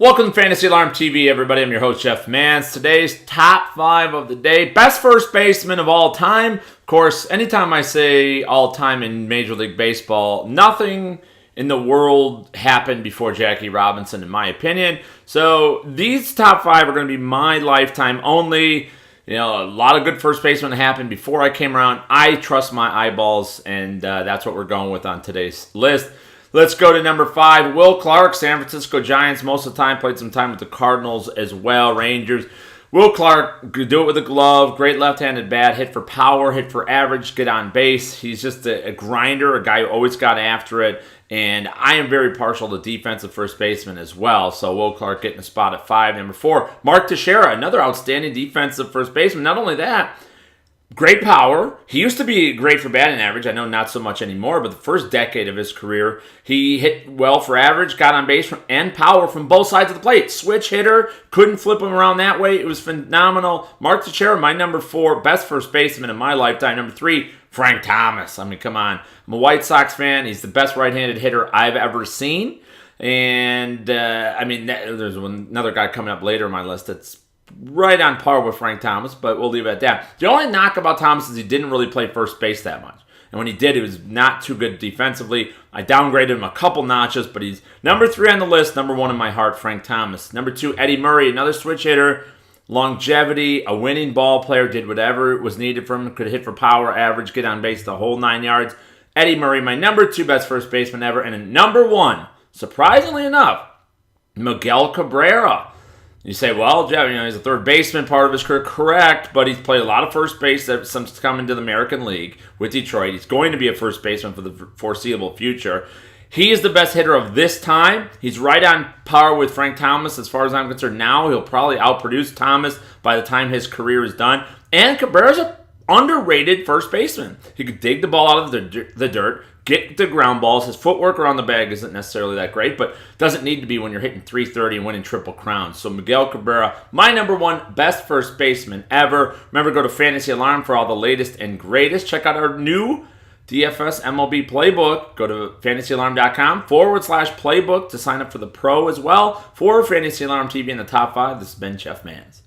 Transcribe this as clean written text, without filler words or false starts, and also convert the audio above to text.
Welcome to Fantasy Alarm TV, everybody. I'm your host, Jeff Mans. Today's top 5 of the day. Best first baseman of all time. Of course, anytime I say all time in Major League Baseball, nothing in the world happened before Jackie Robinson, in my opinion. So these top 5 are going to be my lifetime only. You know, a lot of good first basemen happened before I came around. I trust my eyeballs, and that's what we're going with on today's list. Let's go to number 5, Will Clark, San Francisco Giants. Most of the time, played some time with the Cardinals as well, Rangers. Will Clark, do it with a glove, great left-handed bat, hit for power, hit for average, get on base. He's just a grinder, a guy who always got after it. And I am very partial to defensive first baseman as well. So Will Clark getting a spot at 5. Number 4, Mark Teixeira, another outstanding defensive first baseman. Not only that, great power. He used to be great for batting average. I know not so much anymore, but the first decade of his career, he hit well for average, got on base and power from both sides of the plate. Switch hitter, couldn't flip him around that way. It was phenomenal. Mark Teixeira, my number 4, best first baseman in my lifetime. Number 3, Frank Thomas. I mean, come on. I'm a White Sox fan. He's the best right-handed hitter I've ever seen. And, there's another guy coming up later on my list that's right on par with Frank Thomas, but we'll leave it at that. The only knock about Thomas is he didn't really play first base that much. And when he did, it was not too good defensively. I downgraded him a couple notches, but he's number 3 on the list, number 1 in my heart, Frank Thomas. Number 2, Eddie Murray, another switch hitter, longevity, a winning ball player, did whatever was needed from him, could hit for power, average, get on base the whole 9 yards. Eddie Murray, my number 2 best first baseman ever. And number 1, surprisingly enough, Miguel Cabrera. You say, well, Jeff, he's a third baseman part of his career. Correct, but he's played a lot of first base since coming to the American League with Detroit. He's going to be a first baseman for the foreseeable future. He is the best hitter of this time. He's right on par with Frank Thomas as far as I'm concerned now. He'll probably outproduce Thomas by the time his career is done. And Cabrera's an underrated first baseman. He could dig the ball out of the dirt, get the ground balls. His footwork around the bag isn't necessarily that great, but doesn't need to be when you're hitting .330 and winning Triple Crowns. So Miguel Cabrera, my number 1 best first baseman ever. Remember, go to Fantasy Alarm for all the latest and greatest. Check out our new DFS MLB playbook. Go to fantasyalarm.com/playbook to sign up for the pro as well. For Fantasy Alarm TV in the top 5, this has been Jeff Mans.